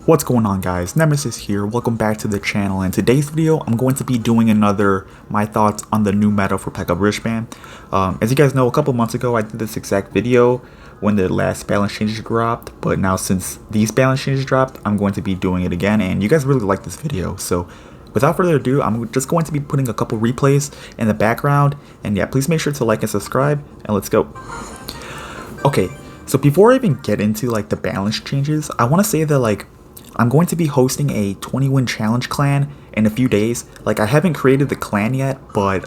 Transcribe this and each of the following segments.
What's going on, guys? Nemesis here. Welcome back to the channel. In today's video, I'm going to be doing another my thoughts on the new meta for Pekka Bridgeman. As you guys know, a couple months ago I did this exact video when the last balance changes dropped, but now since these balance changes dropped, I'm going to be doing it again, and you guys really like this video. So without further ado, I'm just going to be putting a couple replays in the background, and yeah, please make sure to like and subscribe, and let's go. Okay, so before I even get into like the balance changes, I want to say that I'm going to be hosting a 20-win challenge clan in a few days. I haven't created the clan yet, but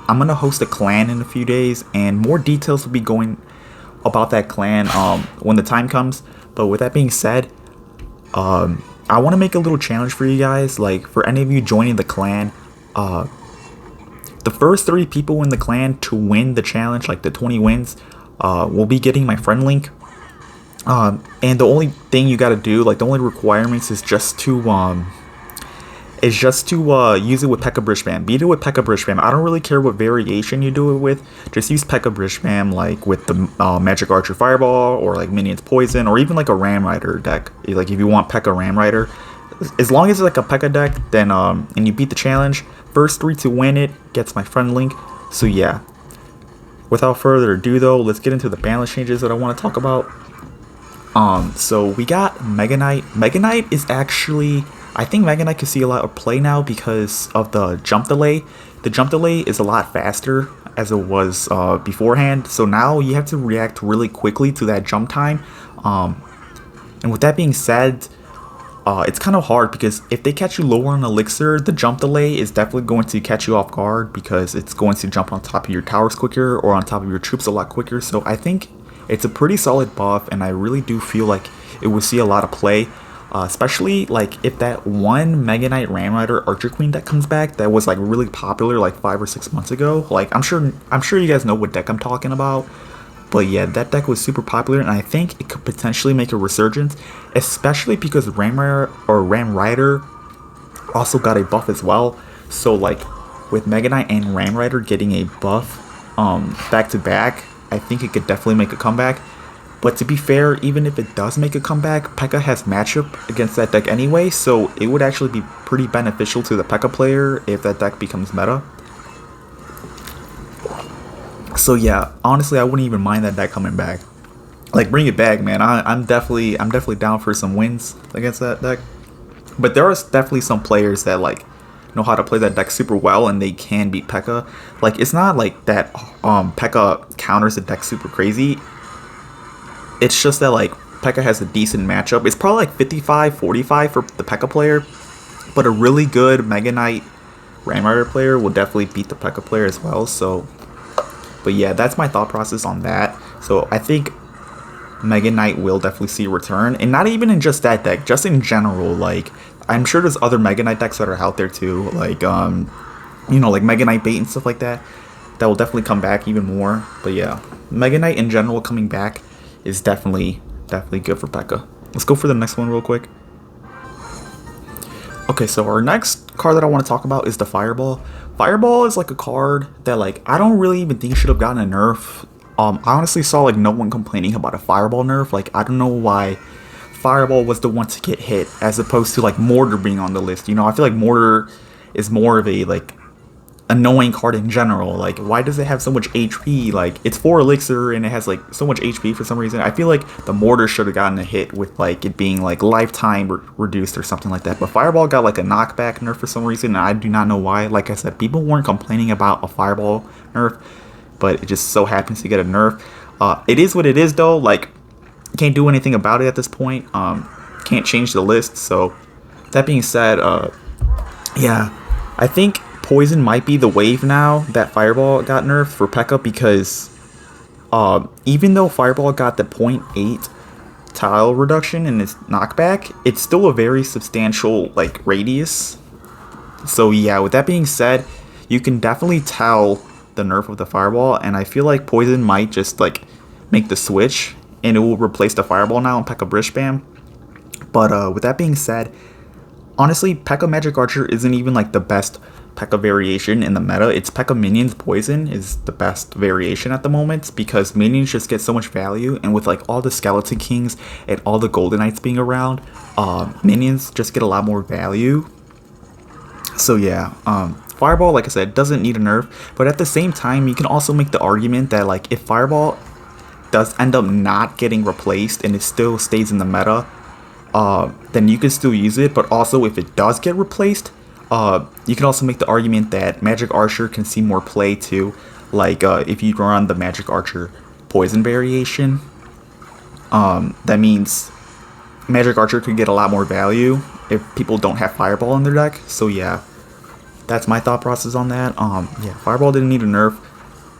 I'm going to host a clan in a few days, and more details will be going about that clan when the time comes. But with that being said, I want to make a little challenge for you guys. For any of you joining the clan, the first 3 people in the clan to win the challenge, like the 20 wins, will be getting my friend link. And the only thing you gotta do, the only requirements is just to use it with Pekka Bridgeman. Beat it with Pekka Bridgeman. I don't really care what variation you do it with. Just use Pekka Bridgeman, with the Magic Archer Fireball, or Minions Poison, or even a Ram Rider deck. If you want Pekka Ram Rider, as long as it's a Pekka deck, then and you beat the challenge, first 3 to win it gets my friend link. So yeah. Without further ado, though, let's get into the balance changes that I want to talk about. So we got Mega Knight. Mega Knight is actually, I think Mega Knight can see a lot of play now because of the jump delay. The jump delay is a lot faster as it was beforehand, so now you have to react really quickly to that jump time. And with that being said, it's kind of hard because if they catch you lower on Elixir, the jump delay is definitely going to catch you off guard because it's going to jump on top of your towers quicker or on top of your troops a lot quicker. So I think it's a pretty solid buff, and I really do feel like it will see a lot of play, especially if that one Mega Knight Ram Rider Archer Queen deck comes back that was really popular 5 or 6 months ago. I'm sure you guys know what deck I'm talking about. But yeah, that deck was super popular, and I think it could potentially make a resurgence, especially because Ram Rider also got a buff as well. So with Mega Knight and Ram Rider getting a buff back to back, I think it could definitely make a comeback. But to be fair, even if it does make a comeback, Pekka has matchup against that deck anyway, so it would actually be pretty beneficial to the Pekka player if that deck becomes meta. So yeah, honestly, I wouldn't even mind that deck coming back. Bring it back, man. I'm definitely down for some wins against that deck. But there are definitely some players that know how to play that deck super well, and they can beat Pekka. It's not that Pekka counters the deck super crazy. It's just that Pekka has a decent matchup. It's probably 55-45 for the Pekka player, but a really good Mega Knight Ram Rider player will definitely beat the Pekka player as well. So, but yeah, that's my thought process on that. So I think Mega Knight will definitely see a return, and not even in just that deck, just in general. I'm sure there's other Mega Knight decks that are out there too, Mega Knight Bait and stuff like that will definitely come back even more. But yeah, Mega Knight in general coming back is definitely good for Pekka. Let's go for the next one real quick. Okay, so our next card that I want to talk about is the Fireball. Fireball is a card that I don't really even think should have gotten a nerf. I honestly saw no one complaining about a Fireball nerf. I don't know why Fireball was the one to get hit as opposed to Mortar being on the list. I feel like Mortar is more of a annoying card in general. Why does it have so much HP? It's 4 Elixir and it has so much HP for some reason. I feel like the Mortar should have gotten a hit with it being lifetime reduced or something like that. But Fireball got a knockback nerf for some reason, and I do not know why. Like I said, people weren't complaining about a Fireball nerf, but it just so happens to get a nerf. It is what it is though. Can't do anything about it at this point. Can't change the list. So that being said, yeah, I think Poison might be the wave now that Fireball got nerfed for Pekka, because even though Fireball got the 0.8 tile reduction in its knockback, it's still a very substantial radius. So yeah, with that being said, you can definitely tell the nerf of the Fireball, and I feel like Poison might just make the switch and it will replace the Fireball now in Pekka Bridgeman. But with that being said, honestly, Pekka Magic Archer isn't even like the best Pekka variation in the meta. It's Pekka Minions Poison is the best variation at the moment because minions just get so much value, and with like all the Skeleton Kings and all the Golden Knights being around, minions just get a lot more value. So yeah, Fireball, like I said, doesn't need a nerf, but at the same time, you can also make the argument that like if Fireball does end up not getting replaced and it still stays in the meta, then you can still use it. But also, if it does get replaced, you can also make the argument that Magic Archer can see more play too. Like if you run the Magic Archer Poison variation, that means Magic Archer could get a lot more value if people don't have Fireball in their deck. So yeah, that's my thought process on that. Yeah, Fireball didn't need a nerf.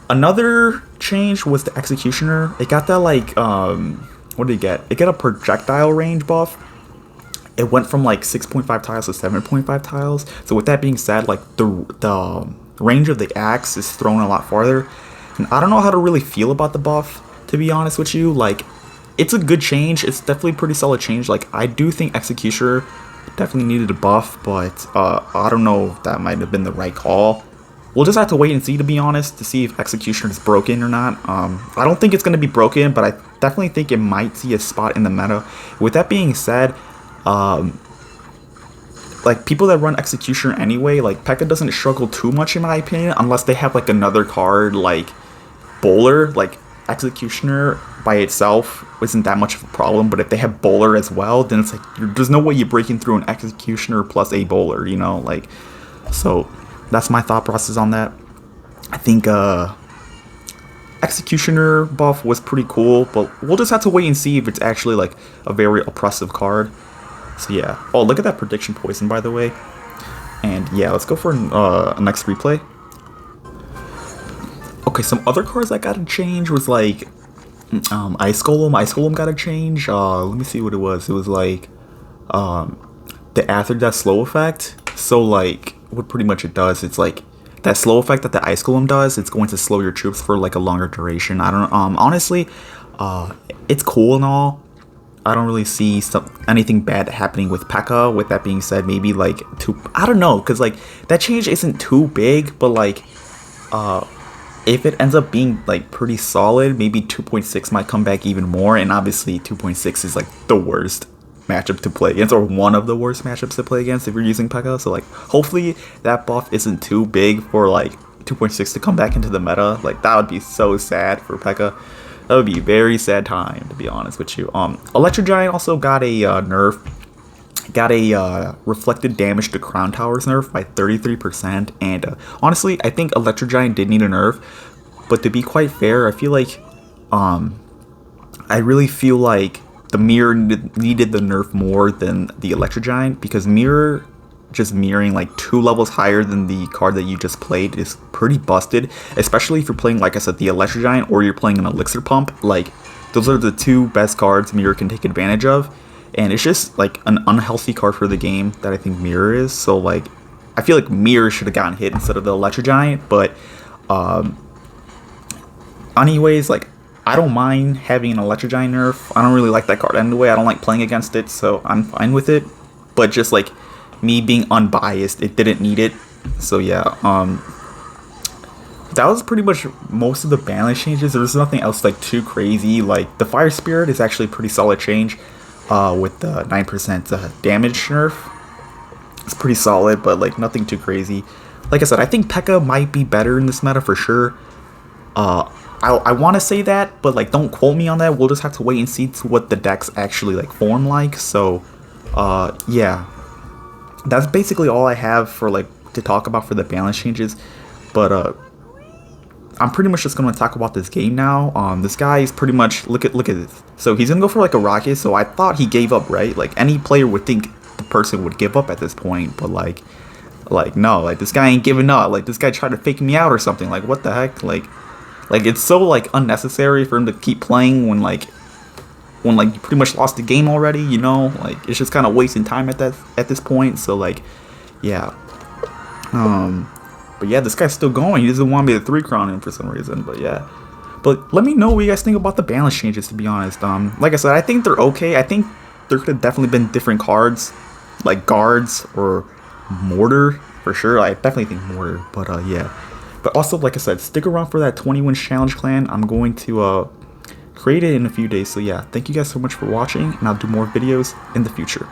Another change was the Executioner. It got that like what did it get? It got a projectile range buff. It went from like 6.5 tiles to 7.5 tiles. So with that being said, like the range of the axe is thrown a lot farther. And I don't know how to really feel about the buff, to be honest with you. Like, it's a good change. It's definitely a pretty solid change. Like, I do think Executioner definitely needed a buff, but I don't know if that might have been the right call. We'll just have to wait and see, to be honest, to see if Executioner is broken or not. I don't think it's going to be broken, but I definitely think it might see a spot in the meta. With that being said, like, people that run Executioner anyway, like, Pekka doesn't struggle too much in my opinion, unless they have like another card like Bowler. Like, Executioner by itself isn't that much of a problem, but if they have Bowler as well, then it's like there's no way you're breaking through an Executioner plus a Bowler, you know? Like, so that's my thought process on that. I think Executioner buff was pretty cool, but we'll just have to wait and see if it's actually like a very oppressive card. So yeah. Oh, look at that prediction poison, by the way. And yeah, let's go for a next replay. Okay, some other cards that got a change was like Ice Golem. Ice Golem got a change. Let me see what it was. It was like the After Death slow effect. So like what pretty much it does, it's like that slow effect that the Ice Golem does, it's going to slow your troops for like a longer duration. I don't honestly, it's cool and all. I don't really see anything bad happening with Pekka. With that being said, maybe like I don't know, because like that change isn't too big, but like if it ends up being like pretty solid, maybe 2.6 might come back even more. And obviously 2.6 is like the worst matchup to play against, or one of the worst matchups to play against if you're using Pekka. So like hopefully that buff isn't too big for like 2.6 to come back into the meta. Like that would be so sad for Pekka. That would be a very sad time, to be honest with you. Electro Giant also got a nerf. Got a reflected damage to Crown Towers nerf by 33%. And honestly, I think Electro Giant did need a nerf. But to be quite fair, I feel like I really feel like the Mirror needed the nerf more than the Electro Giant, because Mirror just mirroring like 2 levels higher than the card that you just played is pretty busted, especially if you're playing, like I said, the Electro Giant, or you're playing an Elixir Pump. Like, those are the 2 best cards Mirror can take advantage of, and it's just like an unhealthy card for the game that I think Mirror is. So like I feel like Mirror should have gotten hit instead of the Electro Giant. But anyways, like I don't mind having an Electro Giant nerf. I don't really like that card anyway. I don't like playing against it, so I'm fine with it. But just like me being unbiased, it didn't need it. So yeah, that was pretty much most of the balance changes. There was nothing else like too crazy. Like the Fire Spirit is actually a pretty solid change with the 9% damage nerf. It's pretty solid, but like nothing too crazy. Like I said, I think Pekka might be better in this meta for sure. I want to say that, but like don't quote me on that. We'll just have to wait and see what the decks actually like form like. So yeah, that's basically all I have for like to talk about for the balance changes. But I'm pretty much just gonna talk about this game now. This guy is pretty much look at this. So he's gonna go for like a rocket. So I thought he gave up, right? Like any player would think the person would give up at this point, but like no, like this guy ain't giving up. Like this guy tried to fake me out or something. Like what the heck? Like it's so like unnecessary for him to keep playing when you pretty much lost the game already, you know? Like it's just kind of wasting time at this point. So like yeah. But yeah, this guy's still going. He doesn't want me to 3-crown him for some reason. But yeah. But let me know what you guys think about the balance changes, to be honest. Like I said, I think they're okay. I think there could have definitely been different cards like guards or mortar for sure. I definitely think mortar, but yeah. But also, like I said, stick around for that 20 wins challenge clan. I'm going to create it in a few days. So yeah, thank you guys so much for watching, and I'll do more videos in the future.